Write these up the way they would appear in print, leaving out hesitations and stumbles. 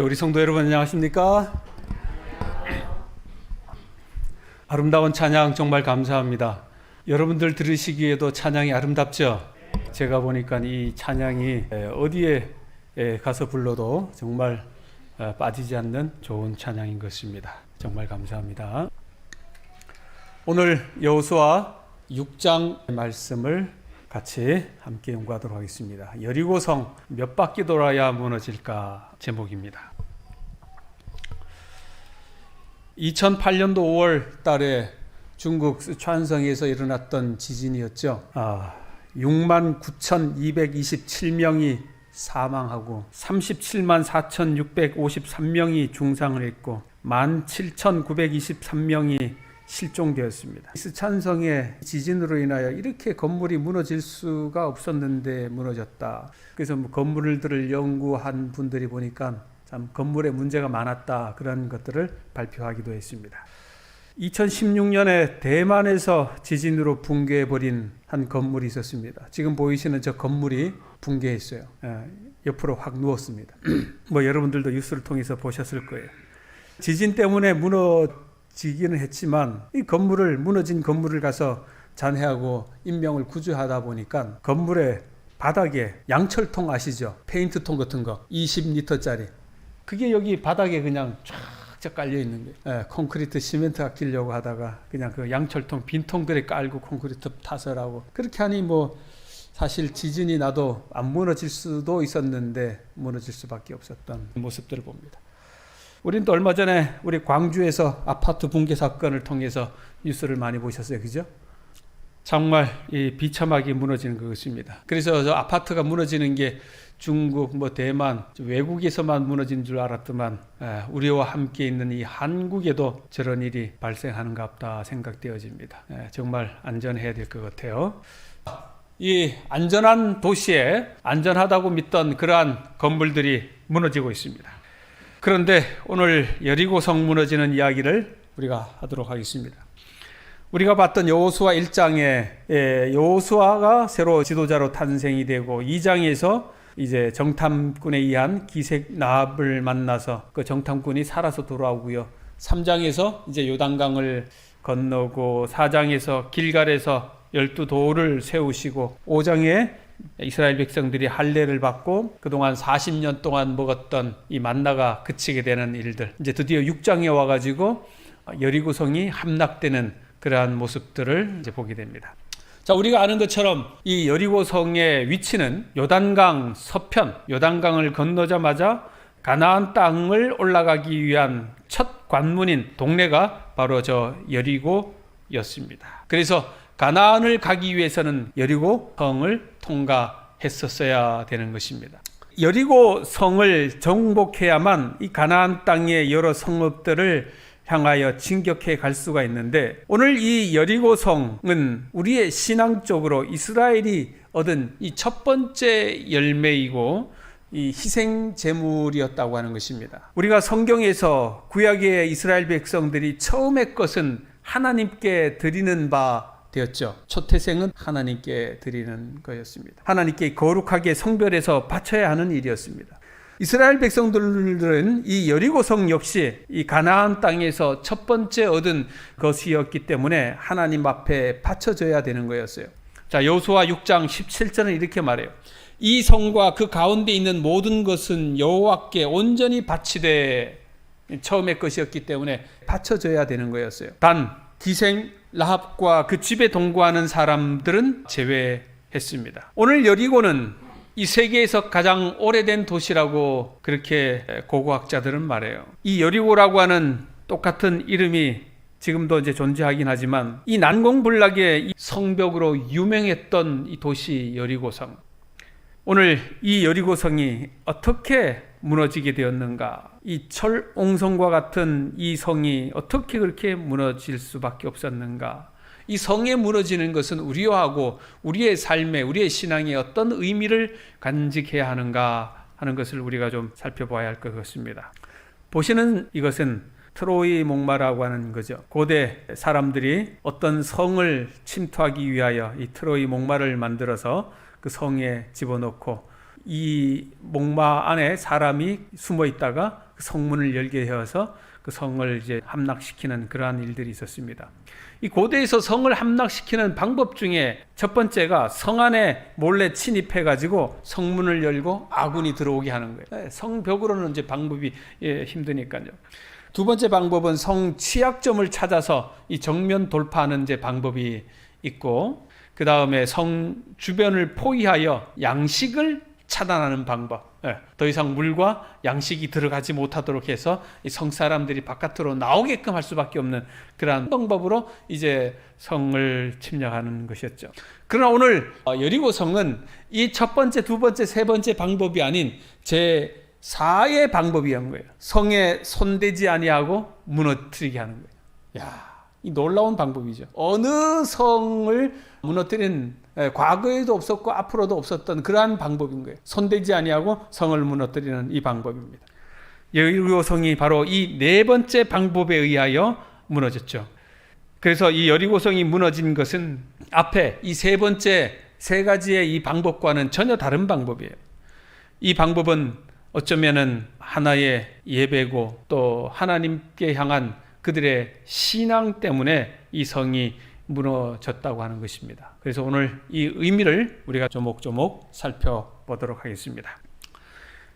우리 성도 여러분 안녕하십니까? 아름다운 찬양 정말 감사합니다. 여러분들 들으시기에도 찬양이 아름답죠? 제가 보니까 이 찬양이 어디에 가서 불러도 정말 빠지지 않는 좋은 찬양인 것입니다. 정말 감사합니다. 오늘 여호수아 6장 말씀을 같이 함께 연구하도록 하겠습니다. 여리고성 몇 바퀴 돌아야 무너질까 제목입니다. 2008년도 5월 달에 중국 스촨성에서 일어났던 지진이었죠. 69,227명이 사망하고 37만 4,653명이 중상을 했고 17,923명이 실종되었습니다. 스촨성의 지진으로 인하여 이렇게 건물이 무너질 수가 없었는데 무너졌다. 그래서 건물들을 연구한 분들이 보니까 참 건물에 문제가 많았다, 그런 것들을 발표하기도 했습니다. 2016년에 대만에서 지진으로 붕괴해버린 한 건물이 있었습니다. 지금 보이시는 저 건물이 붕괴했어요. 옆으로 확 누웠습니다. 여러분들도 뉴스를 통해서 보셨을 거예요. 지진 때문에 무너지기는 했지만 이 무너진 건물을 가서 잔해하고 인명을 구조하다 보니까 건물의 바닥에 양철통 아시죠? 페인트통 같은 거 20리터짜리 그게 여기 바닥에 그냥 쫙 깔려 있는 거예요. 콘크리트 시멘트 아끼려고 하다가 그냥 그 양철통 빈통들에 깔고 콘크리트 타설하고 그렇게 하니 사실 지진이 나도 안 무너질 수도 있었는데 무너질 수밖에 없었던 모습들을 봅니다. 우린 또 얼마 전에 우리 광주에서 아파트 붕괴 사건을 통해서 뉴스를 많이 보셨어요. 그죠? 정말 이 비참하게 무너지는 것입니다. 그래서 저 아파트가 무너지는 게 중국, 대만, 외국에서만 무너진 줄 알았더만 우리와 함께 있는 이 한국에도 저런 일이 발생하는가 보다 생각되어집니다. 정말 안전해야 될 것 같아요. 이 안전한 도시에 안전하다고 믿던 그러한 건물들이 무너지고 있습니다. 그런데 오늘 여리고성 무너지는 이야기를 우리가 하도록 하겠습니다. 우리가 봤던 여호수아 1장에 여호수아가 새로 지도자로 탄생이 되고 2장에서 이제 정탐꾼에 의한 기색 나합을 만나서 그 정탐꾼이 살아서 돌아오고요. 3장에서 이제 요단강을 건너고 4장에서 길갈에서 12돌을 세우시고 5장에 이스라엘 백성들이 할례를 받고 그동안 40년 동안 먹었던 이 만나가 그치게 되는 일들, 이제 드디어 6장에 와가지고 여리고성이 함락되는 그러한 모습들을 이제 보게 됩니다. 자, 우리가 아는 것처럼 이 여리고성의 위치는 요단강 서편, 요단강을 건너자마자 가나안 땅을 올라가기 위한 첫 관문인 동네가 바로 저 여리고였습니다. 그래서 가나안을 가기 위해서는 여리고성을 통과했었어야 되는 것입니다. 여리고성을 정복해야만 이 가나안 땅의 여러 성읍들을 향하여 진격해 갈 수가 있는데, 오늘 이 여리고성은 우리의 신앙적으로 이스라엘이 얻은 이 첫 번째 열매이고 이 희생 제물이었다고 하는 것입니다. 우리가 성경에서 구약의 이스라엘 백성들이 처음의 것은 하나님께 드리는 바 되었죠. 초태생은 하나님께 드리는 거였습니다. 하나님께 거룩하게 성별해서 바쳐야 하는 일이었습니다. 이스라엘 백성들은 이 여리고성 역시 이 가나안 땅에서 첫 번째 얻은 것이었기 때문에 하나님 앞에 바쳐져야 되는 거였어요. 자, 여호수아 6장 17절은 이렇게 말해요. 이 성과 그 가운데 있는 모든 것은 여호와께 온전히 바치되, 처음의 것이었기 때문에 바쳐져야 되는 거였어요. 단 기생 라합과 그 집에 동거하는 사람들은 제외했습니다. 오늘 여리고는 이 세계에서 가장 오래된 도시라고 그렇게 고고학자들은 말해요. 이 여리고라고 하는 똑같은 이름이 지금도 이제 존재하긴 하지만 이 난공불락의 성벽으로 유명했던 이 도시 여리고성. 오늘 이 여리고성이 어떻게 무너지게 되었는가? 이 철옹성과 같은 이 성이 어떻게 그렇게 무너질 수밖에 없었는가? 이 성에 무너지는 것은 우리하고 우리의 삶에, 우리의 신앙에 어떤 의미를 간직해야 하는가 하는 것을 우리가 좀 살펴봐야 할 것 같습니다. 보시는 이것은 트로이 목마라고 하는 거죠. 고대 사람들이 어떤 성을 침투하기 위하여 이 트로이 목마를 만들어서 그 성에 집어넣고 이 목마 안에 사람이 숨어 있다가 그 성문을 열게 되어서 그 성을 이제 함락시키는 그러한 일들이 있었습니다. 이 고대에서 성을 함락시키는 방법 중에 첫 번째가 성 안에 몰래 침입해 가지고 성문을 열고 아군이 들어오게 하는 거예요. 성벽으로는 이제 방법이 힘드니까요. 두 번째 방법은 성 취약점을 찾아서 이 정면 돌파하는 이제 방법이 있고, 그 다음에 성 주변을 포위하여 양식을 차단하는 방법. 더 이상 물과 양식이 들어가지 못하도록 해서 성 사람들이 바깥으로 나오게끔 할 수밖에 없는 그러한 방법으로 이제 성을 침략하는 것이었죠. 그러나 오늘 여리고 성은 이 첫 번째, 두 번째, 세 번째 방법이 아닌 제 4의 방법이었던 거예요. 성에 손대지 아니하고 무너뜨리게 하는 거예요. 야, 이 놀라운 방법이죠. 어느 성을 무너뜨린, 과거에도 없었고 앞으로도 없었던 그러한 방법인 거예요. 손대지 아니하고 성을 무너뜨리는 이 방법입니다. 여리고 성이 바로 이 네 번째 방법에 의하여 무너졌죠. 그래서 이 여리고 성이 무너진 것은 앞에 이 세 번째 세 가지의 이 방법과는 전혀 다른 방법이에요. 이 방법은 어쩌면은 하나의 예배고 또 하나님께 향한 그들의 신앙 때문에 이 성이 무너졌다고 하는 것입니다. 그래서 오늘 이 의미를 우리가 조목조목 살펴보도록 하겠습니다.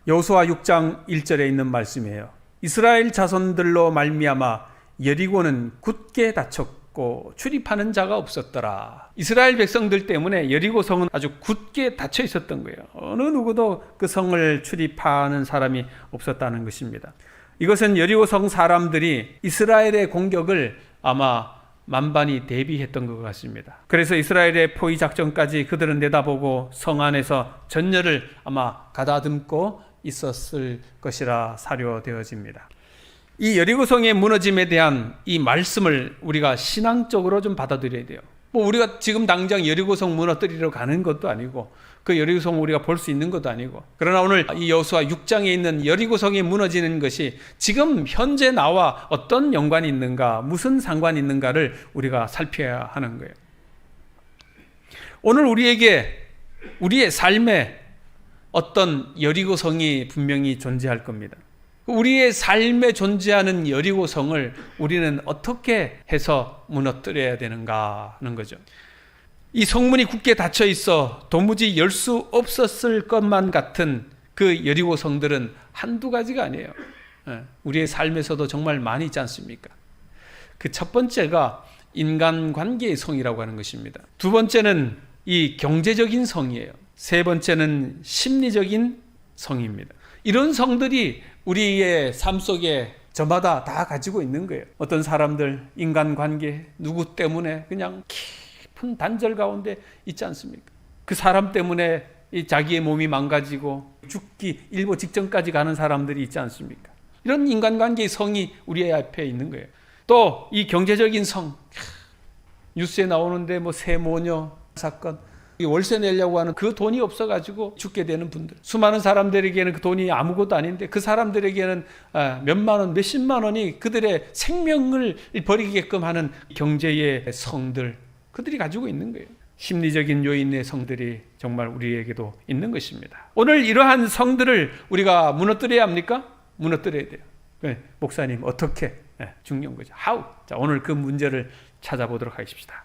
여호수아 6장 1절에 있는 말씀이에요. 이스라엘 자손들로 말미암아 여리고는 굳게 닫혔고 출입하는 자가 없었더라. 이스라엘 백성들 때문에 여리고 성은 아주 굳게 닫혀 있었던 거예요. 어느 누구도 그 성을 출입하는 사람이 없었다는 것입니다. 이것은 여리고 성 사람들이 이스라엘의 공격을 아마 만반히 대비했던 것 같습니다. 그래서 이스라엘의 포위 작전까지 그들은 내다보고 성 안에서 전열을 아마 가다듬고 있었을 것이라 사료되어집니다. 이 여리고 성의 무너짐에 대한 이 말씀을 우리가 신앙적으로 좀 받아들여야 돼요. 뭐 우리가 지금 당장 여리고 성 무너뜨리러 가는 것도 아니고 그 여리고 성을 우리가 볼 수 있는 것도 아니고, 그러나 오늘 이 여호수아 6장에 있는 여리고 성이 무너지는 것이 지금 현재 나와 어떤 연관이 있는가, 무슨 상관이 있는가를 우리가 살펴야 하는 거예요. 오늘 우리에게 우리의 삶에 어떤 여리고 성이 분명히 존재할 겁니다. 우리의 삶에 존재하는 여리고 성을 우리는 어떻게 해서 무너뜨려야 되는가 하는 거죠. 이 성문이 굳게 닫혀 있어 도무지 열 수 없었을 것만 같은 그 여리고 성들은 한두 가지가 아니에요. 우리의 삶에서도 정말 많이 있지 않습니까? 그 첫 번째가 인간관계의 성이라고 하는 것입니다. 두 번째는 이 경제적인 성이에요. 세 번째는 심리적인 성입니다. 이런 성들이 우리의 삶 속에 저마다 다 가지고 있는 거예요. 어떤 사람들 인간관계 누구 때문에 그냥 깊은 단절 가운데 있지 않습니까? 그 사람 때문에 자기의 몸이 망가지고 죽기 일보 직전까지 가는 사람들이 있지 않습니까? 이런 인간관계의 성이 우리 앞에 있는 거예요. 또 이 경제적인 성, 뉴스에 나오는데 뭐 세모녀 사건, 월세 내려고 하는 그 돈이 없어가지고 죽게 되는 분들, 수많은 사람들에게는 그 돈이 아무것도 아닌데 그 사람들에게는 몇만 원, 몇십만 원이 그들의 생명을 버리게끔 하는 경제의 성들, 그들이 가지고 있는 거예요. 심리적인 요인의 성들이 정말 우리에게도 있는 것입니다. 오늘 이러한 성들을 우리가 무너뜨려야 합니까? 무너뜨려야 돼요. 네, 목사님 어떻게? 네, 중요한 거죠. How? 자, 오늘 그 문제를 찾아보도록 하겠습니다.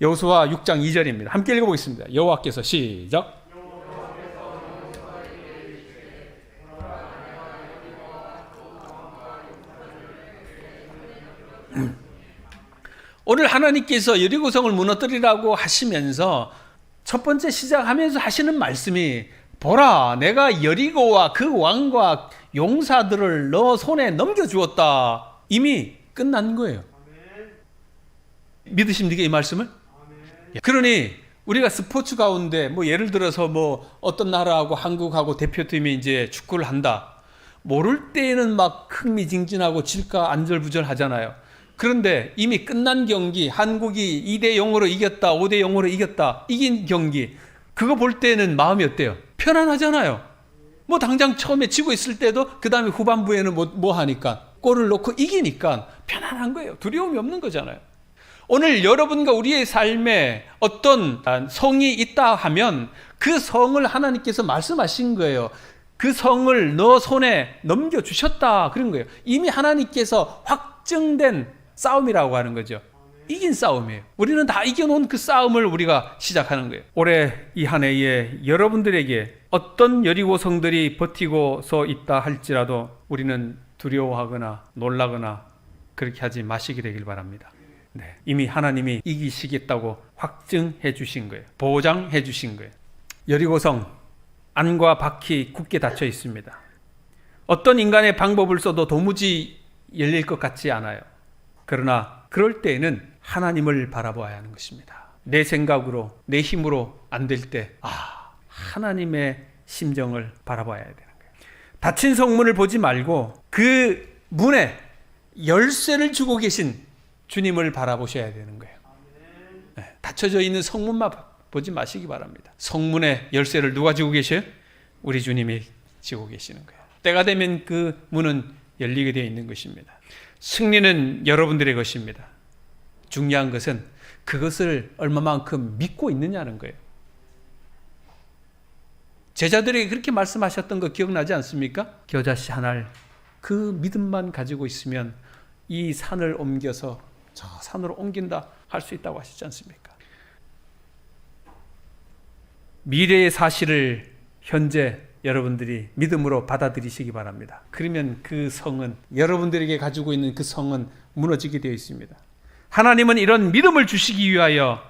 여호수아 6장 2절입니다. 함께 읽어보겠습니다. 여호와께서 시작. 오늘 하나님께서 여리고성을 무너뜨리라고 하시면서 첫 번째 시작하면서 하시는 말씀이, 보라, 내가 여리고와 그 왕과 용사들을 너 손에 넘겨주었다. 이미 끝난 거예요. 믿으십니까, 이 말씀을? 그러니 우리가 스포츠 가운데 뭐 예를 들어서 뭐 어떤 나라하고 한국하고 대표팀이 이제 축구를 한다. 모를 때에는 막 흥미진진하고 질까 안절부절 하잖아요. 그런데 이미 끝난 경기, 한국이 2대0으로 이겼다, 5대0으로 이겼다, 이긴 경기, 그거 볼 때는 마음이 어때요? 편안하잖아요. 뭐 당장 처음에 지고 있을 때도 그 다음에 후반부에는 뭐 하니까 골을 넣고 이기니까 편안한 거예요. 두려움이 없는 거잖아요. 오늘 여러분과 우리의 삶에 어떤 성이 있다 하면 그 성을 하나님께서 말씀하신 거예요. 그 성을 너 손에 넘겨주셨다 그런 거예요. 이미 하나님께서 확정된 싸움이라고 하는 거죠. 이긴 싸움이에요. 우리는 다 이겨놓은 그 싸움을 우리가 시작하는 거예요. 올해 이 한 해에 여러분들에게 어떤 여리고 성들이 버티고 서 있다 할지라도 우리는 두려워하거나 놀라거나 그렇게 하지 마시게 되길 바랍니다. 네, 이미 하나님이 이기시겠다고 확증해 주신 거예요. 보장해 주신 거예요. 여리고성 안과 밖이 굳게 닫혀 있습니다. 어떤 인간의 방법을 써도 도무지 열릴 것 같지 않아요. 그러나 그럴 때에는 하나님을 바라봐야 하는 것입니다. 내 생각으로 내 힘으로 안 될 때 하나님의 심정을 바라봐야 되는 거예요. 닫힌 성문을 보지 말고 그 문에 열쇠를 주고 계신 주님을 바라보셔야 되는 거예요. 네, 닫혀져 있는 성문만 보지 마시기 바랍니다. 성문의 열쇠를 누가 쥐고 계셔요? 우리 주님이 쥐고 계시는 거예요. 때가 되면 그 문은 열리게 되어 있는 것입니다. 승리는 여러분들의 것입니다. 중요한 것은 그것을 얼마만큼 믿고 있느냐는 거예요. 제자들에게 그렇게 말씀하셨던 거 기억나지 않습니까? 겨자씨 하나를 그 믿음만 가지고 있으면 이 산을 옮겨서 저 산으로 옮긴다 할 수 있다고 하시지 않습니까? 미래의 사실을 현재 여러분들이 믿음으로 받아들이시기 바랍니다. 그러면 그 성은 여러분들에게 가지고 있는 그 성은 무너지게 되어 있습니다. 하나님은 이런 믿음을 주시기 위하여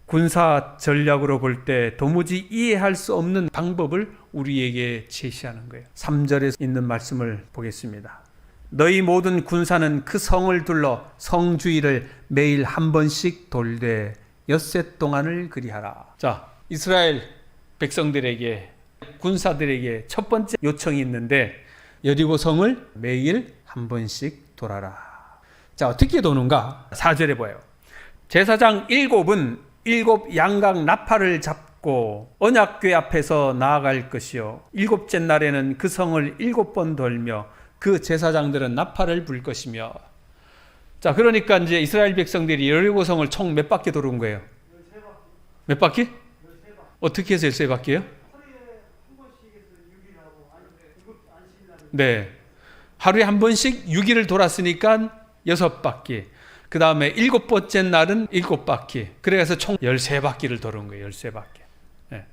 군사 전략으로 볼 때 도무지 이해할 수 없는 방법을 우리에게 제시하는 거예요. 3절에 있는 말씀을 보겠습니다. 너희 모든 군사는 그 성을 둘러 성 주위를 매일 한 번씩 돌되 엿새 동안을 그리하라. 자, 이스라엘 백성들에게 군사들에게 첫 번째 요청이 있는데 여리고 성을 매일 한 번씩 돌아라. 자, 어떻게 도는가? 4절에 보여요. 제사장 7은 7 양각 나팔을 잡고 언약궤 앞에서 나아갈 것이요 7째 날에는 그 성을 7번 돌며 그 제사장들은 나팔을 불 것이며. 자, 그러니까 이제 이스라엘 백성들이 여리고 성을 총 몇 바퀴 도는 거예요? 몇 바퀴? 어떻게 해서 13바퀴예요? 네. 하루에 한 번씩 6일을 돌았으니까 6바퀴. 그 다음에 7번째 날은 7바퀴. 그래서 총 13바퀴를 도는 거예요. 13바퀴. 네.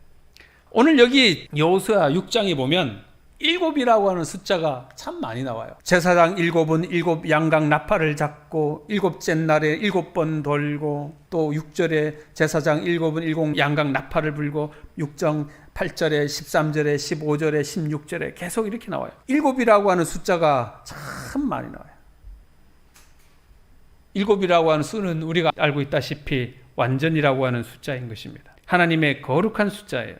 오늘 여기 여호수아 6장에 보면 7이라고 하는 숫자가 참 많이 나와요. 제사장 7은 7 양각 나팔을 잡고 7째 날에 7번 돌고 또 6절에 제사장 7은 7 양각 나팔을 불고 6장 8절에 13절에 15절에 16절에 계속 이렇게 나와요. 7이라고 하는 숫자가 참 많이 나와요. 7이라고 하는 수는 우리가 알고 있다시피 완전이라고 하는 숫자인 것입니다. 하나님의 거룩한 숫자예요.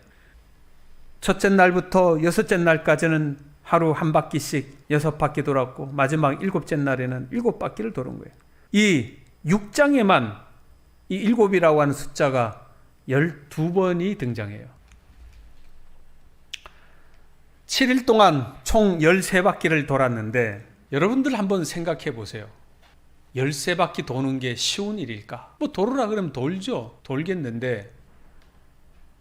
첫째 날부터 여섯째 날까지는 하루 한 바퀴씩 6바퀴 돌았고 마지막 7째 날에는 7바퀴를 도는 거예요. 이 6장에만 이 7이라고 하는 숫자가 12번이 등장해요. 7일 동안 총 13바퀴를 돌았는데 여러분들 한번 생각해 보세요. 13바퀴 도는 게 쉬운 일일까? 뭐 돌으라 그러면 돌죠. 돌겠는데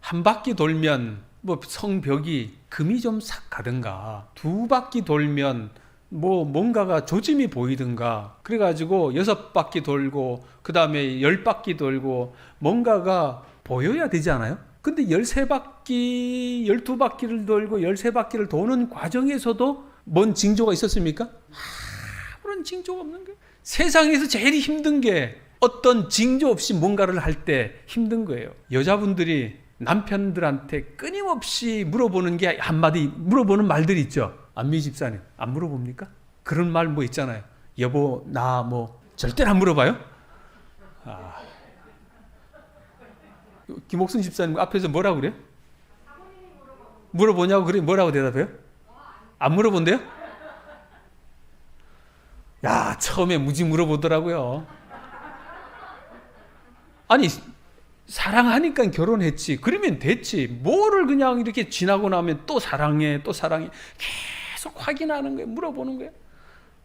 한 바퀴 돌면 뭐 성벽이 금이 좀 싹 가든가 2바퀴 돌면 뭐 뭔가가 조짐이 보이든가 그래가지고 6바퀴 돌고 그 다음에 10바퀴 돌고 뭔가가 보여야 되지 않아요? 근데 13바퀴 12바퀴를 돌고 13바퀴를 도는 과정에서도 뭔 징조가 있었습니까? 아무런 징조가 없는 거예요. 세상에서 제일 힘든 게 어떤 징조 없이 뭔가를 할 때 힘든 거예요. 여자분들이 남편들한테 끊임없이 물어보는 게 한마디 물어보는 말들이 있죠. 안미 집사님 안 물어봅니까? 그런 말 뭐 있잖아요. 여보 나 뭐 절대로 안 물어봐요? 김옥순 집사님 앞에서 뭐라고 그래요? 물어보냐고 그래 뭐라고 대답해요? 안 물어본대요? 야 처음에 무지 물어보더라고요. 아니 사랑하니까 결혼했지. 그러면 됐지. 뭐를 그냥 이렇게 지나고 나면 또 사랑해, 또 사랑해. 계속 확인하는 거예요. 물어보는 거예요.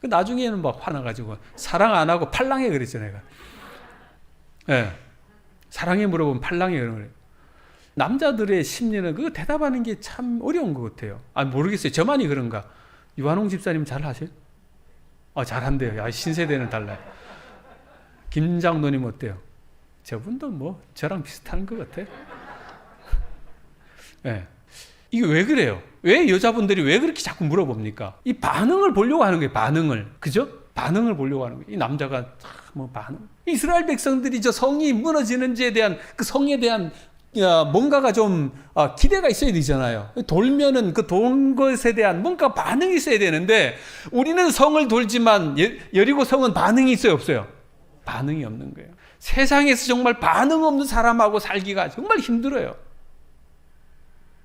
그 나중에는 막 화나가지고 사랑 안 하고 팔랑해 그랬죠, 내가. 예. 사랑에 물어보면 팔랑이 그런 거예요. 남자들의 심리는 그거 대답하는 게 참 어려운 것 같아요. 모르겠어요. 저만이 그런가? 유한홍 집사님 잘 하세요? 잘한대요. 신세대는 달라요. 김장로님 어때요? 저분도 뭐 저랑 비슷한 것 같아요. 네. 이게 왜 그래요? 왜 여자분들이 왜 그렇게 자꾸 물어봅니까? 이 반응을 보려고 하는 거예요. 반응을. 그죠? 반응을 보려고 하는 거예요. 이 남자가 뭐 반응. 이스라엘 백성들이 저 성이 무너지는지에 대한 그 성에 대한 뭔가가 좀 기대가 있어야 되잖아요. 돌면은 그 돈 것에 대한 뭔가 반응이 있어야 되는데 우리는 성을 돌지만 여리고 성은 반응이 있어요, 없어요? 반응이 없는 거예요. 세상에서 정말 반응 없는 사람하고 살기가 정말 힘들어요.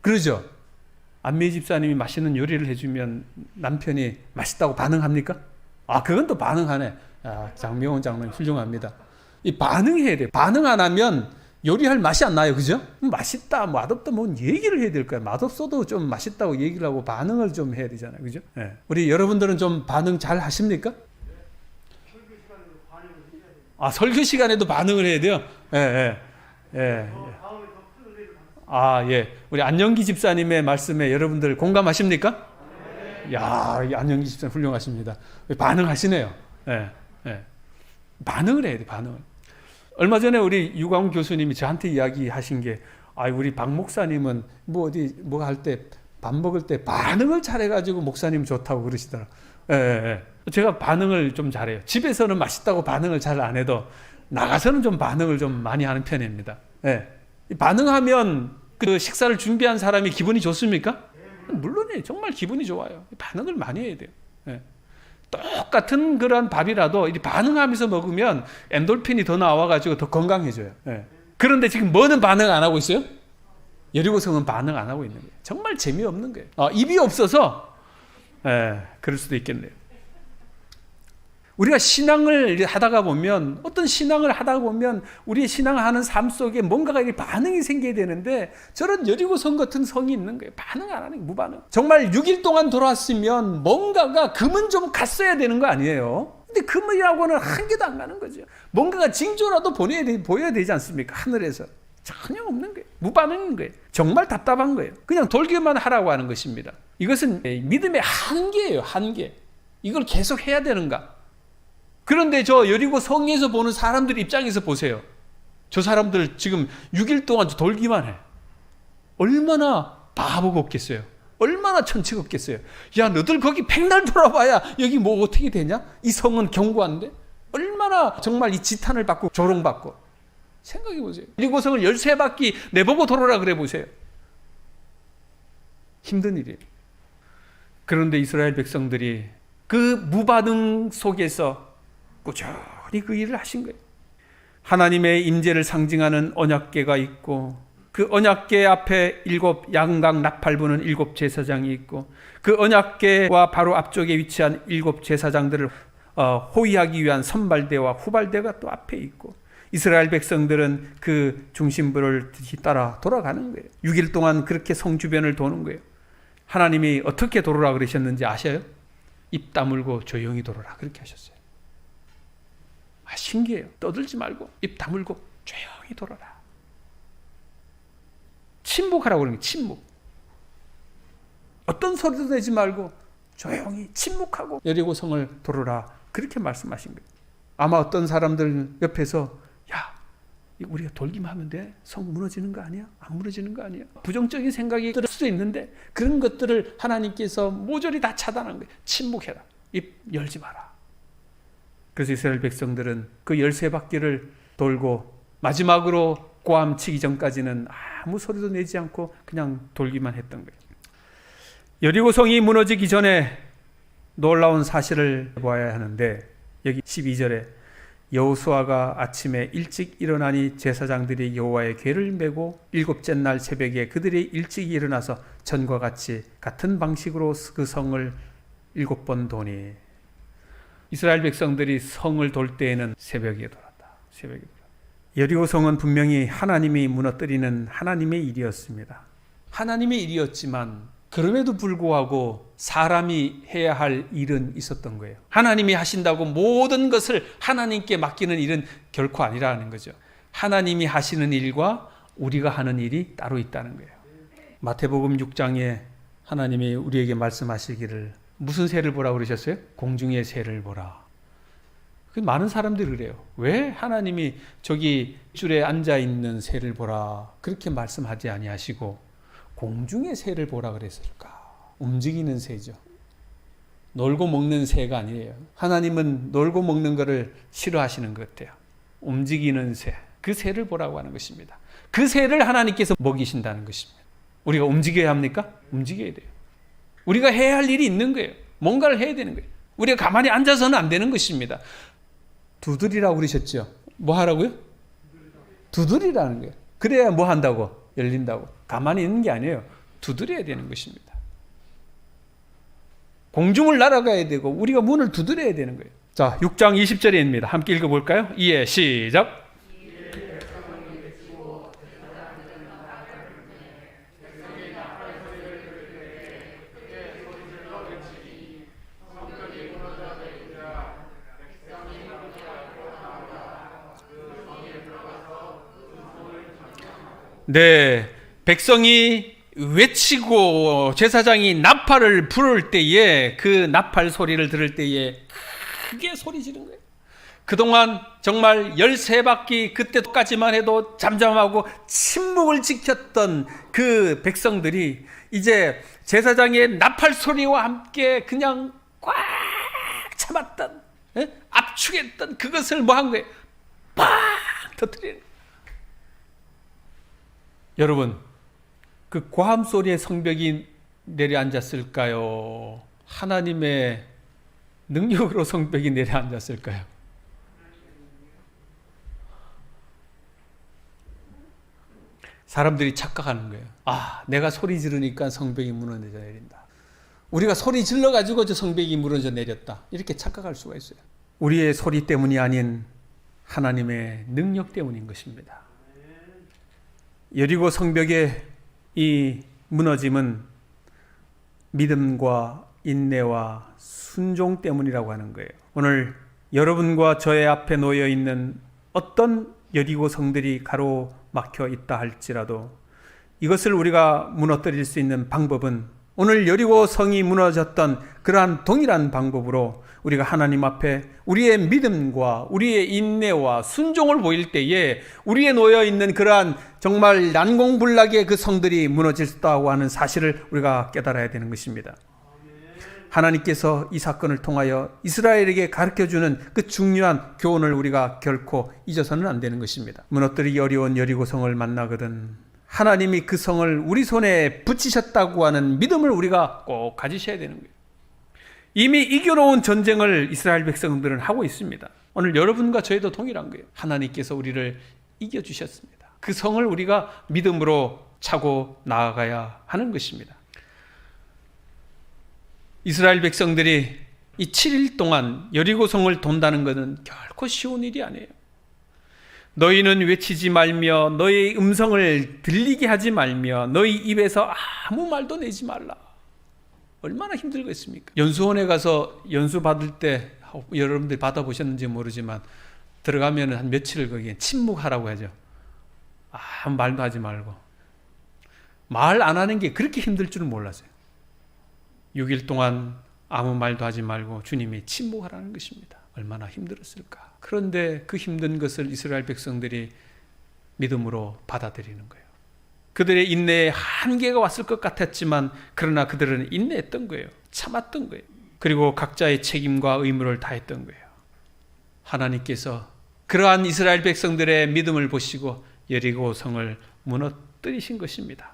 그러죠? 안미 집사님이 맛있는 요리를 해주면 남편이 맛있다고 반응합니까? 그건 또 반응하네. 장명훈 장로님 훌륭합니다. 이 반응해야 돼요. 반응 안 하면 요리할 맛이 안 나요. 그죠? 맛있다, 맛없다, 뭐 얘기를 해야 될 거야. 맛없어도 좀 맛있다고 얘기를 하고 반응을 좀 해야 되잖아요. 그죠? 네. 우리 여러분들은 좀 반응 잘 하십니까? 설교 시간에도 반응을 해야 돼요? 예. 예. 우리 안영기 집사님의 말씀에 여러분들 공감하십니까? 야, 안영기 집사님 훌륭하십니다. 반응하시네요. 예. 반응을 해야 돼, 반응을. 얼마 전에 우리 유광 교수님이 저한테 이야기하신 게, 우리 박 목사님은 뭐 할 때, 밥 먹을 때 반응을 잘해가지고 목사님 좋다고 그러시더라고요. 예. 제가 반응을 좀 잘해요. 집에서는 맛있다고 반응을 잘 안 해도 나가서는 좀 반응을 좀 많이 하는 편입니다. 예. 반응하면 그 식사를 준비한 사람이 기분이 좋습니까? 물론이에요. 정말 기분이 좋아요. 반응을 많이 해야 돼요. 예. 똑같은 그런 밥이라도 반응하면서 먹으면 엔돌핀이 더 나와가지고 더 건강해져요. 예. 그런데 지금 뭐는 반응 안 하고 있어요? 여리고성은 반응 안 하고 있는 거예요. 정말 재미없는 거예요. 입이 없어서 그럴 수도 있겠네요. 우리가 신앙을 하다가 보면 우리의 신앙하는 삶 속에 뭔가가 반응이 생겨야 되는데 저런 여리고성 같은 성이 있는 거예요. 반응 안 하는 거예요. 무반응. 정말 6일 동안 돌아왔으면 뭔가가 금은 좀 갔어야 되는 거 아니에요? 근데 금이라고는 한 개도 안 가는 거죠. 뭔가가 징조라도 보여야 되지 않습니까? 하늘에서. 전혀 없는 거예요. 무반응인 거예요. 정말 답답한 거예요. 그냥 돌기만 하라고 하는 것입니다. 이것은 믿음의 한계예요. 한계. 이걸 계속 해야 되는가? 그런데 저 여리고 성에서 보는 사람들 입장에서 보세요. 저 사람들 지금 6일 동안 돌기만 해. 얼마나 바보가 없겠어요. 얼마나 천치가 없겠어요. 야, 너들 거기 백날 돌아봐야 여기 뭐 어떻게 되냐? 이 성은 견고한데? 얼마나 정말 이 지탄을 받고 조롱받고. 생각해 보세요. 여리고 성을 13바퀴 내보고 돌아라 그래 보세요. 힘든 일이에요. 그런데 이스라엘 백성들이 그 무반응 속에서 꾸준히 그 일을 하신 거예요. 하나님의 임재를 상징하는 언약궤가 있고 그 언약궤 앞에 7 양각 나팔 부는 7 제사장이 있고 그 언약궤와 바로 앞쪽에 위치한 7 제사장들을 호위하기 위한 선발대와 후발대가 또 앞에 있고 이스라엘 백성들은 그 중심부를 따라 돌아가는 거예요. 6일 동안 그렇게 성 주변을 도는 거예요. 하나님이 어떻게 돌으라 그러셨는지 아셔요? 입 다물고 조용히 돌아라 그렇게 하셨어요. 신기해요. 떠들지 말고 입 다물고 조용히 돌아라. 침묵하라고 그러는 거예요. 침묵. 어떤 소리도 내지 말고 조용히 침묵하고 여리고성을 돌아라 그렇게 말씀하신 거예요. 아마 어떤 사람들 옆에서 야, 우리가 돌기만 하면 돼? 성 무너지는 거 아니야? 안 무너지는 거 아니야? 부정적인 생각이 들 수도 있는데 그런 것들을 하나님께서 모조리 다 차단한 거예요. 침묵해라. 입 열지 마라. 그래서 이스라엘 백성들은 그 13바퀴를 돌고 마지막으로 고함 치기 전까지는 아무 소리도 내지 않고 그냥 돌기만 했던 거예요. 여리고성이 무너지기 전에 놀라운 사실을 보아야 하는데 여기 12절에 여호수아가 아침에 일찍 일어나니 제사장들이 여호와의 궤를 메고 7째 날 새벽에 그들이 일찍 일어나서 전과 같은 방식으로 그 성을 7번 도니 이스라엘 백성들이 성을 돌 때에는 새벽에 돌았다. 새벽에 돌았다. 여리고성은 분명히 하나님이 무너뜨리는 하나님의 일이었습니다. 하나님의 일이었지만 그럼에도 불구하고 사람이 해야 할 일은 있었던 거예요. 하나님이 하신다고 모든 것을 하나님께 맡기는 일은 결코 아니라는 거죠. 하나님이 하시는 일과 우리가 하는 일이 따로 있다는 거예요. 마태복음 6장에 하나님이 우리에게 말씀하시기를 무슨 새를 보라 그러셨어요? 공중의 새를 보라. 많은 사람들이 그래요. 왜 하나님이 저기 줄에 앉아있는 새를 보라 그렇게 말씀하지 아니하시고 공중의 새를 보라 그랬을까? 움직이는 새죠. 놀고 먹는 새가 아니에요. 하나님은 놀고 먹는 것을 싫어하시는 것 같아요. 움직이는 새, 그 새를 보라고 하는 것입니다. 그 새를 하나님께서 먹이신다는 것입니다. 우리가 움직여야 합니까? 움직여야 돼요. 우리가 해야 할 일이 있는 거예요. 뭔가를 해야 되는 거예요. 우리가 가만히 앉아서는 안 되는 것입니다. 두드리라고 그러셨죠? 뭐 하라고요? 두드리라는 거예요. 그래야 뭐 한다고? 열린다고. 가만히 있는 게 아니에요. 두드려야 되는 것입니다. 공중을 날아가야 되고 우리가 문을 두드려야 되는 거예요. 자, 6장 20절입니다. 함께 읽어볼까요? 이에 시작. 네, 백성이 외치고 제사장이 나팔을 부를 때에 그 나팔 소리를 들을 때에 크게 소리 지른 거예요. 그동안 정말 13바퀴 그때까지만 해도 잠잠하고 침묵을 지켰던 그 백성들이 이제 제사장의 나팔 소리와 함께 그냥 꽉 참았던, 압축했던 그것을 뭐 한 거예요? 팍 터뜨리는 거예요. 여러분, 그 고함 소리에 성벽이 내려앉았을까요? 하나님의 능력으로 성벽이 내려앉았을까요? 사람들이 착각하는 거예요. 아, 내가 소리 지르니까 성벽이 무너져 내린다. 우리가 소리 질러가지고 저 성벽이 무너져 내렸다. 이렇게 착각할 수가 있어요. 우리의 소리 때문이 아닌 하나님의 능력 때문인 것입니다. 여리고 성벽의 이 무너짐은 믿음과 인내와 순종 때문이라고 하는 거예요. 오늘 여러분과 저의 앞에 놓여 있는 어떤 여리고 성들이 가로막혀 있다 할지라도 이것을 우리가 무너뜨릴 수 있는 방법은 오늘 여리고 성이 무너졌던 그러한 동일한 방법으로 우리가 하나님 앞에 우리의 믿음과 우리의 인내와 순종을 보일 때에 우리에 놓여 있는 그러한 정말 난공불락의 그 성들이 무너졌다고 하는 사실을 우리가 깨달아야 되는 것입니다. 하나님께서 이 사건을 통하여 이스라엘에게 가르쳐주는 그 중요한 교훈을 우리가 결코 잊어서는 안 되는 것입니다. 무너뜨리기 어려운 여리고 성을 만나거든 하나님이 그 성을 우리 손에 붙이셨다고 하는 믿음을 우리가 꼭 가지셔야 되는 거예요. 이미 이겨놓은 전쟁을 이스라엘 백성들은 하고 있습니다. 오늘 여러분과 저희도 동일한 거예요. 하나님께서 우리를 이겨주셨습니다. 그 성을 우리가 믿음으로 차고 나아가야 하는 것입니다. 이스라엘 백성들이 이 7일 동안 여리고성을 돈다는 것은 결코 쉬운 일이 아니에요. 너희는 외치지 말며 너희 음성을 들리게 하지 말며 너희 입에서 아무 말도 내지 말라. 얼마나 힘들겠습니까? 연수원에 가서 연수 받을 때 여러분들이 받아보셨는지 모르지만 들어가면 한 며칠을 거기에 침묵하라고 하죠. 아무 말도 하지 말고. 말 안 하는 게 그렇게 힘들 줄은 몰랐어요. 6일 동안 아무 말도 하지 말고 주님이 침묵하라는 것입니다. 얼마나 힘들었을까. 그런데 그 힘든 것을 이스라엘 백성들이 믿음으로 받아들이는 거예요. 그들의 인내에 한계가 왔을 것 같았지만 그러나 그들은 인내했던 거예요. 참았던 거예요. 그리고 각자의 책임과 의무를 다했던 거예요. 하나님께서 그러한 이스라엘 백성들의 믿음을 보시고 여리고 성을 무너뜨리신 것입니다.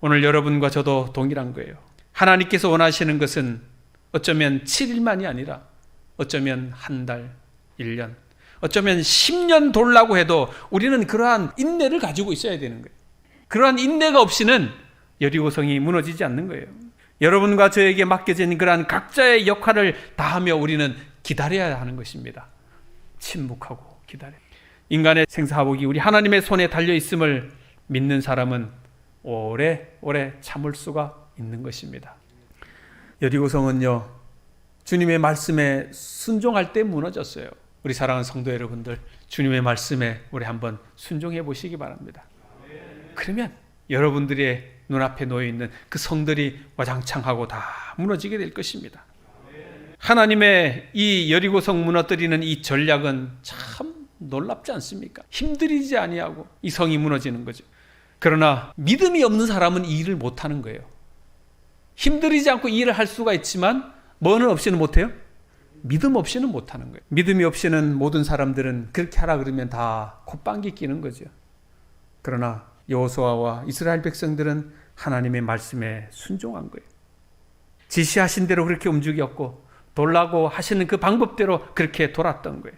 오늘 여러분과 저도 동일한 거예요. 하나님께서 원하시는 것은 어쩌면 7일만이 아니라 어쩌면 한 달, 1년, 어쩌면 10년 돌라고 해도 우리는 그러한 인내를 가지고 있어야 되는 거예요. 그러한 인내가 없이는 여리고성이 무너지지 않는 거예요. 여러분과 저에게 맡겨진 그러한 각자의 역할을 다하며 우리는 기다려야 하는 것입니다. 침묵하고 기다려. 인간의 생사화복이 우리 하나님의 손에 달려 있음을 믿는 사람은 오래 참을 수가 있는 것입니다. 여리고성은요, 주님의 말씀에 순종할 때 무너졌어요. 우리 사랑하는 성도 여러분들, 주님의 말씀에 우리 한번 순종해 보시기 바랍니다. 그러면 여러분들의 눈앞에 놓여있는 그 성들이 와장창하고 다 무너지게 될 것입니다. 하나님의 이 여리고성 무너뜨리는 이 전략은 참 놀랍지 않습니까? 힘들이지 아니하고 이 성이 무너지는 거죠. 그러나 믿음이 없는 사람은 이 일을 못하는 거예요. 힘들이지 않고 이 일을 할 수가 있지만 뭐는 없이는 못해요? 믿음 없이는 못하는 거예요. 믿음이 없이는 모든 사람들은 그렇게 하라 그러면 다 콧방귀 끼는 거죠. 그러나 여호수아와 이스라엘 백성들은 하나님의 말씀에 순종한 거예요. 지시하신 대로 그렇게 움직였고 돌라고 하시는 그 방법대로 그렇게 돌았던 거예요.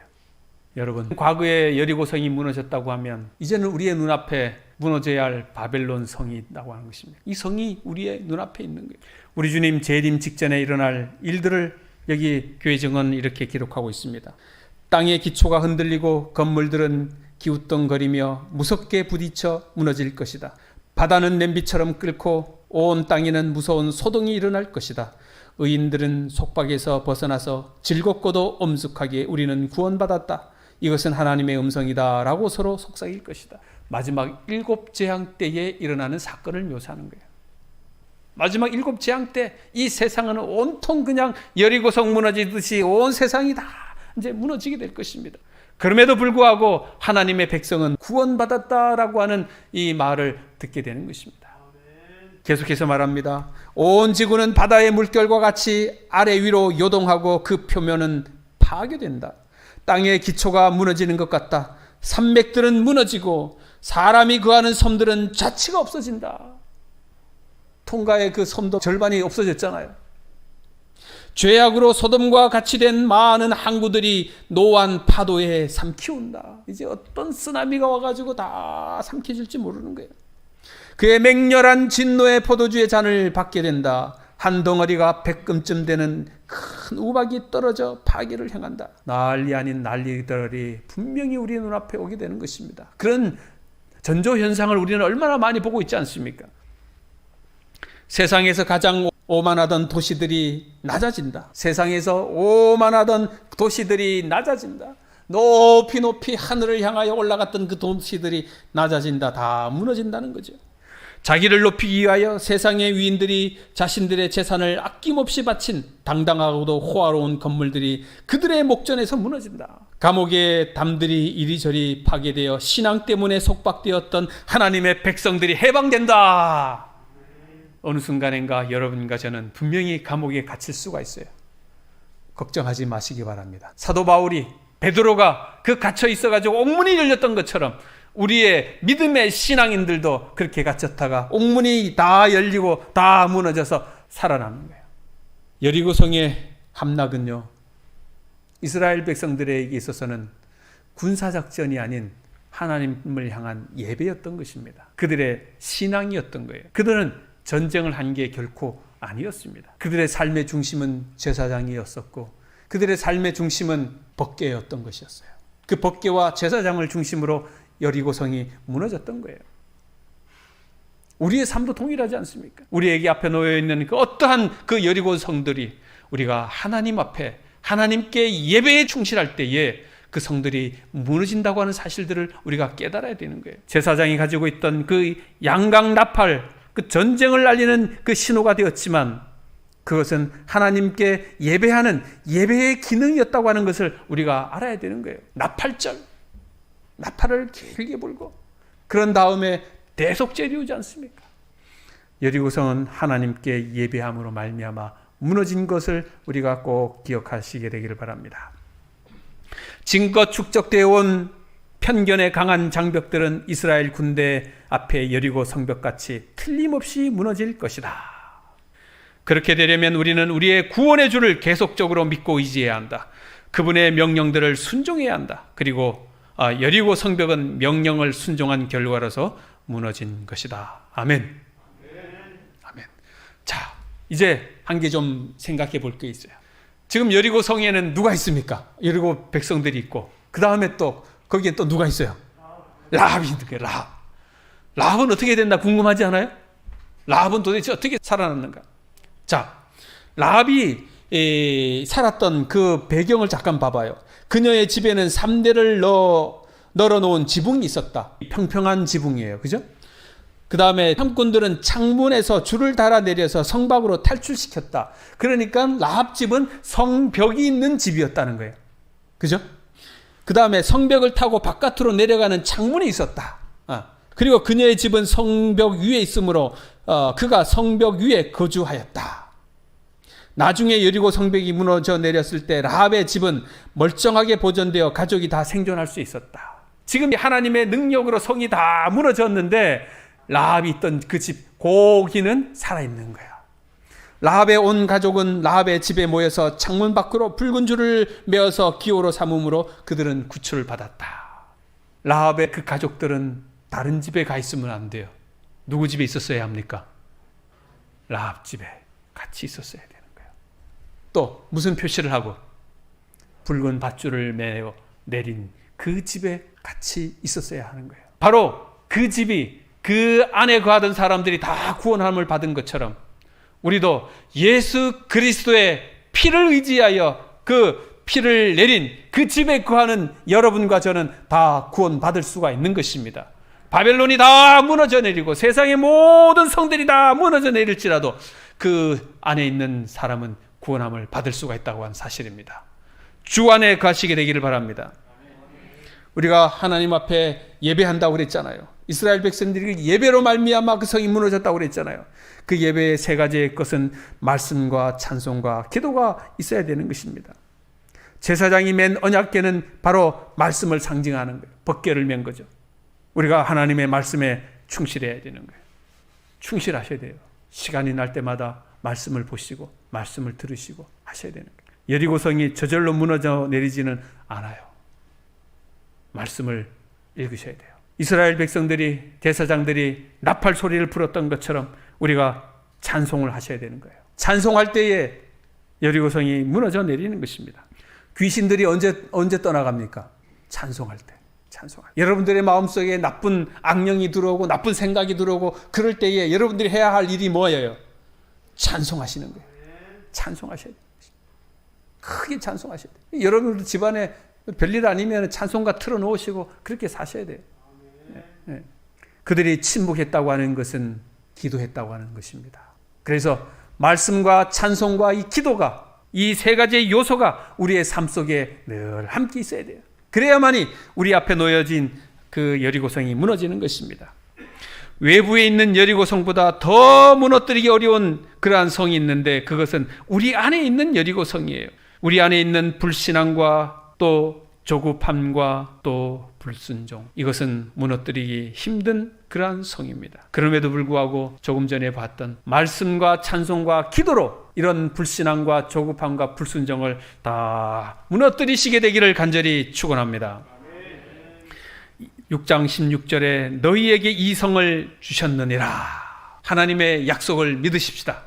여러분, 과거에 여리고성이 무너졌다고 하면 이제는 우리의 눈앞에 무너져야 할 바벨론 성이 있다고 하는 것입니다. 이 성이 우리의 눈앞에 있는 거예요. 우리 주님 재림 직전에 일어날 일들을 여기 교회 증언은 이렇게 기록하고 있습니다. 땅의 기초가 흔들리고 건물들은 기우뚱거리며 무섭게 부딪혀 무너질 것이다. 바다는 냄비처럼 끓고 온 땅에는 무서운 소동이 일어날 것이다. 의인들은 속박에서 벗어나서 즐겁고도 엄숙하게 우리는 구원받았다. 이것은 하나님의 음성이다 라고 서로 속삭일 것이다. 마지막 7재앙 때에 일어나는 사건을 묘사하는 거예요. 마지막 7재앙 때 이 세상은 온통 그냥 여리고성 무너지듯이 온 세상이 다 이제 무너지게 될 것입니다. 그럼에도 불구하고 하나님의 백성은 구원받았다라고 하는 이 말을 듣게 되는 것입니다. 계속해서 말합니다. 온 지구는 바다의 물결과 같이 아래 위로 요동하고 그 표면은 파괴된다. 땅의 기초가 무너지는 것 같다. 산맥들은 무너지고 사람이 거하는 섬들은 자취가 없어진다. 통가의 그 섬도 절반이 없어졌잖아요. 죄악으로 소돔과 같이 된 많은 항구들이 노한 파도에 삼키운다. 이제 어떤 쓰나미가 와가지고 다 삼켜질지 모르는 거예요. 그의 맹렬한 진노의 포도주의 잔을 받게 된다. 한 덩어리가 100금쯤 되는 큰 우박이 떨어져 파괴를 향한다. 난리 아닌 난리들이 분명히 우리 눈앞에 오게 되는 것입니다. 그런 전조현상을 우리는 얼마나 많이 보고 있지 않습니까? 세상에서 가장 오만하던 도시들이 낮아진다. 세상에서 오만하던 도시들이 낮아진다. 높이 높이 하늘을 향하여 올라갔던 그 도시들이 낮아진다. 다 무너진다는 거죠. 자기를 높이기 위하여 세상의 위인들이 자신들의 재산을 아낌없이 바친 당당하고도 호화로운 건물들이 그들의 목전에서 무너진다. 감옥의 담들이 이리저리 파괴되어 신앙 때문에 속박되었던 하나님의 백성들이 해방된다. 어느 순간인가 여러분과 저는 분명히 감옥에 갇힐 수가 있어요. 걱정하지 마시기 바랍니다. 사도 바울이 베드로가 그 갇혀 있어가지고 옥문이 열렸던 것처럼 우리의 믿음의 신앙인들도 그렇게 갇혔다가 옥문이 다 열리고 다 무너져서 살아나는 거예요. 여리고성의 함락은요, 이스라엘 백성들에게 있어서는 군사작전이 아닌 하나님을 향한 예배였던 것입니다. 그들의 신앙이었던 거예요. 그들은 전쟁을 한 게 결코 아니었습니다. 그들의 삶의 중심은 제사장이었었고 그들의 삶의 중심은 법궤였던 것이었어요. 그 법궤와 제사장을 중심으로 여리고성이 무너졌던 거예요. 우리의 삶도 동일하지 않습니까? 우리에게 앞에 놓여 있는 그 어떠한 그 여리고성들이 우리가 하나님 앞에 하나님께 예배에 충실할 때에 그 성들이 무너진다고 하는 사실들을 우리가 깨달아야 되는 거예요. 제사장이 가지고 있던 그 양각 나팔, 그 전쟁을 알리는 그 신호가 되었지만 그것은 하나님께 예배하는 예배의 기능이었다고 하는 것을 우리가 알아야 되는 거예요. 나팔절, 나팔을 길게 불고 그런 다음에 대속죄를 이루지 않습니까? 여리고성은 하나님께 예배함으로 말미암아 무너진 것을 우리가 꼭 기억하시게 되기를 바랍니다. 지금껏 축적되어 온 편견에 강한 장벽들은 이스라엘 군대 앞에 여리고 성벽같이 틀림없이 무너질 것이다. 그렇게 되려면 우리는 우리의 구원의 주를 계속적으로 믿고 의지해야 한다. 그분의 명령들을 순종해야 한다. 그리고 여리고 성벽은 명령을 순종한 결과로서 무너진 것이다. 아멘. 아멘. 자, 이제 한 개 좀 생각해 볼 게 있어요. 지금 여리고 성에는 누가 있습니까? 여리고 백성들이 있고 그 다음에 또 거기에 또 누가 있어요? 라합이 있는 거예요. 라합. 라합은 어떻게 된다 궁금하지 않아요? 라합은 도대체 어떻게 살아났는가? 자, 라합이 살았던 그 배경을 잠깐 봐봐요. 그녀의 집에는 3대를 널어놓은 지붕이 있었다. 평평한 지붕이에요. 그죠? 그 다음에 함꾼들은 창문에서 줄을 달아 내려서 성 밖으로 탈출시켰다. 그러니까 라합 집은 성벽이 있는 집이었다는 거예요. 그죠? 그 다음에 성벽을 타고 바깥으로 내려가는 창문이 있었다. 그리고 그녀의 집은 성벽 위에 있으므로 그가 성벽 위에 거주하였다. 나중에 여리고 성벽이 무너져 내렸을 때 라합의 집은 멀쩡하게 보존되어 가족이 다 생존할 수 있었다. 지금 하나님의 능력으로 성이 다 무너졌는데 라합이 있던 그 집 고기는 살아있는 거야. 라합의 온 가족은 라합의 집에 모여서 창문 밖으로 붉은 줄을 메어서 기호로 삼음으로 그들은 구출을 받았다. 라합의 그 가족들은 다른 집에 가 있으면 안 돼요. 누구 집에 있었어야 합니까? 라합 집에 같이 있었어야 되는 거예요. 또 무슨 표시를 하고? 붉은 밧줄을 메어 내린 그 집에 같이 있었어야 하는 거예요. 바로 그 집이, 그 안에 거하던 사람들이 다 구원함을 받은 것처럼 우리도 예수 그리스도의 피를 의지하여 그 피를 내린 그 집에 거하는 여러분과 저는 다 구원받을 수가 있는 것입니다. 바벨론이 다 무너져 내리고 세상의 모든 성들이 다 무너져 내릴지라도 그 안에 있는 사람은 구원함을 받을 수가 있다고 하는 사실입니다. 주 안에 가시게 되기를 바랍니다. 우리가 하나님 앞에 예배한다고 그랬잖아요. 이스라엘 백성들이 예배로 말미암아 그 성이 무너졌다고 그랬잖아요. 그 예배의 세 가지의 것은 말씀과 찬송과 기도가 있어야 되는 것입니다. 제사장이 맨 언약궤는 바로 말씀을 상징하는 거예요. 법궤를 맨 거죠. 우리가 하나님의 말씀에 충실해야 되는 거예요. 충실하셔야 돼요. 시간이 날 때마다 말씀을 보시고 말씀을 들으시고 하셔야 되는 거예요. 여리고성이 저절로 무너져 내리지는 않아요. 말씀을 읽으셔야 돼요. 이스라엘 백성들이, 제사장들이 나팔 소리를 불었던 것처럼 우리가 찬송을 하셔야 되는 거예요. 찬송할 때에 여리고성이 무너져 내리는 것입니다. 귀신들이 언제 떠나갑니까? 찬송할 때. 여러분들의 마음속에 나쁜 악령이 들어오고 나쁜 생각이 들어오고 그럴 때에 여러분들이 해야 할 일이 뭐예요? 찬송하시는 거예요. 찬송하셔야 돼요. 크게 찬송하셔야 돼요. 여러분들 집안에 별일 아니면 찬송가 틀어놓으시고 그렇게 사셔야 돼요. 네. 그들이 침묵했다고 하는 것은 기도했다고 하는 것입니다. 그래서 말씀과 찬송과 이 기도가, 이 세 가지의 요소가 우리의 삶 속에 늘 함께 있어야 돼요. 그래야만이 우리 앞에 놓여진 그 여리고성이 무너지는 것입니다. 외부에 있는 여리고성보다 더 무너뜨리기 어려운 그러한 성이 있는데 그것은 우리 안에 있는 여리고성이에요. 우리 안에 있는 불신앙과 또 조급함과 또 불순종, 이것은 무너뜨리기 힘든 그러한 성입니다. 그럼에도 불구하고 조금 전에 봤던 말씀과 찬송과 기도로 이런 불신앙과 조급함과 불순종을 다 무너뜨리시게 되기를 간절히 축원합니다. 6장 16절에 너희에게 이 성을 주셨느니라. 하나님의 약속을 믿으십시다.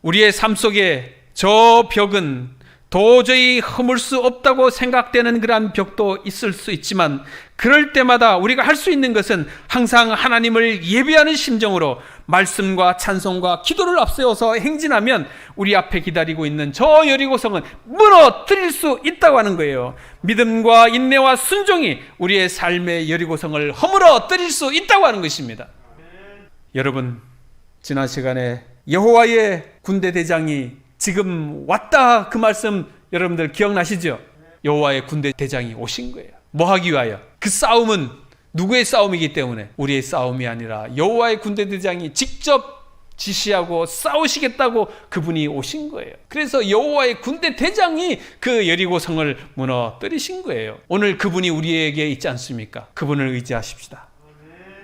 우리의 삶 속에 저 벽은 도저히 허물 수 없다고 생각되는 그러한 벽도 있을 수 있지만 그럴 때마다 우리가 할 수 있는 것은 항상 하나님을 예배하는 심정으로 말씀과 찬송과 기도를 앞세워서 행진하면 우리 앞에 기다리고 있는 저 여리고성은 무너뜨릴 수 있다고 하는 거예요. 믿음과 인내와 순종이 우리의 삶의 여리고성을 허물어뜨릴 수 있다고 하는 것입니다. 여러분, 지난 시간에 여호와의 군대 대장이 지금 왔다, 그 말씀 여러분들 기억나시죠? 여호와의 군대 대장이 오신 거예요. 뭐 하기 위하여? 그 싸움은 누구의 싸움이기 때문에 우리의 싸움이 아니라 여호와의 군대 대장이 직접 지시하고 싸우시겠다고 그분이 오신 거예요. 그래서 여호와의 군대 대장이 그 여리고성을 무너뜨리신 거예요. 오늘 그분이 우리에게 있지 않습니까? 그분을 의지하십시다.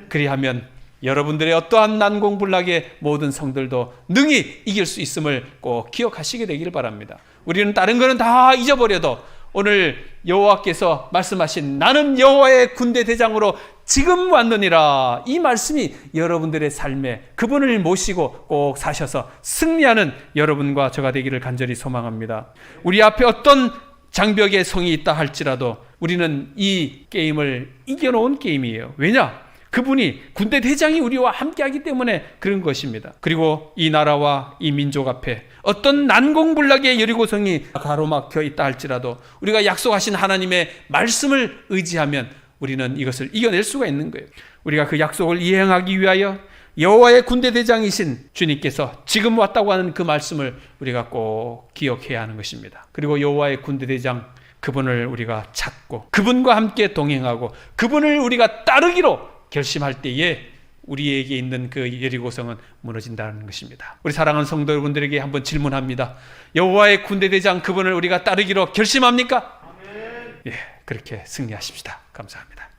그리하면 여러분들의 어떠한 난공불락의 모든 성들도 능히 이길 수 있음을 꼭 기억하시게 되기를 바랍니다. 우리는 다른 거는 다 잊어버려도 오늘 여호와께서 말씀하신 나는 여호와의 군대 대장으로 지금 왔느니라, 이 말씀이 여러분들의 삶에 그분을 모시고 꼭 사셔서 승리하는 여러분과 저가 되기를 간절히 소망합니다. 우리 앞에 어떤 장벽의 성이 있다 할지라도 우리는 이 게임을 이겨놓은 게임이에요. 왜냐? 그분이 군대 대장이 우리와 함께하기 때문에 그런 것입니다. 그리고 이 나라와 이 민족 앞에 어떤 난공불락의 여리고성이 가로막혀 있다 할지라도 우리가 약속하신 하나님의 말씀을 의지하면 우리는 이것을 이겨낼 수가 있는 거예요. 우리가 그 약속을 이행하기 위하여 여호와의 군대 대장이신 주님께서 지금 왔다고 하는 그 말씀을 우리가 꼭 기억해야 하는 것입니다. 그리고 여호와의 군대 대장 그분을 우리가 찾고 그분과 함께 동행하고 그분을 우리가 따르기로 결심할 때에 우리에게 있는 그 여리고성은 무너진다는 것입니다. 우리 사랑하는 성도 여러분들에게 한번 질문합니다. 여호와의 군대 대장 그분을 우리가 따르기로 결심합니까? 아멘. 예, 그렇게 승리하십시다. 감사합니다.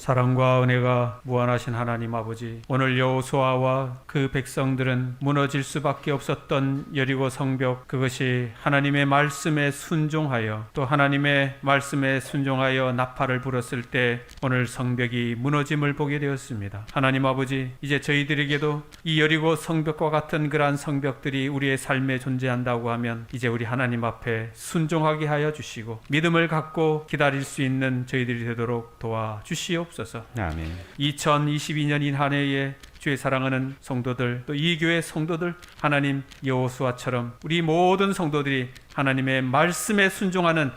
사랑과 은혜가 무한하신 하나님 아버지, 오늘 여호수아와 그 백성들은 무너질 수밖에 없었던 여리고 성벽, 그것이 하나님의 말씀에 순종하여 또 하나님의 말씀에 순종하여 나팔을 불었을 때 오늘 성벽이 무너짐을 보게 되었습니다. 하나님 아버지, 이제 저희들에게도 이 여리고 성벽과 같은 그러한 성벽들이 우리의 삶에 존재한다고 하면 이제 우리 하나님 앞에 순종하게 하여 주시고 믿음을 갖고 기다릴 수 있는 저희들이 되도록 도와주시옵소서. 아멘. 2022년인 한 해에 주의 사랑하는 성도들, 또 이 교회 성도들, 하나님 여호수아처럼 우리 모든 성도들이 하나님의 말씀에 순종하는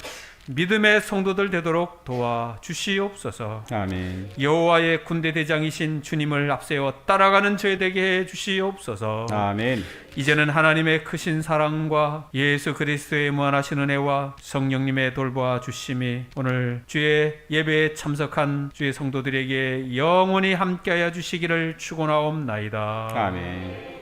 믿음의 성도들 되도록 도와주시옵소서. 아멘. 여호와의 군대 대장이신 주님을 앞세워 따라가는 저희 되게 해 주시옵소서. 아멘. 이제는 하나님의 크신 사랑과 예수 그리스도의 무한하신 은혜와 성령님의 돌보아 주심이 오늘 주의 예배에 참석한 주의 성도들에게 영원히 함께하여 주시기를 축원하옵나이다. 아멘.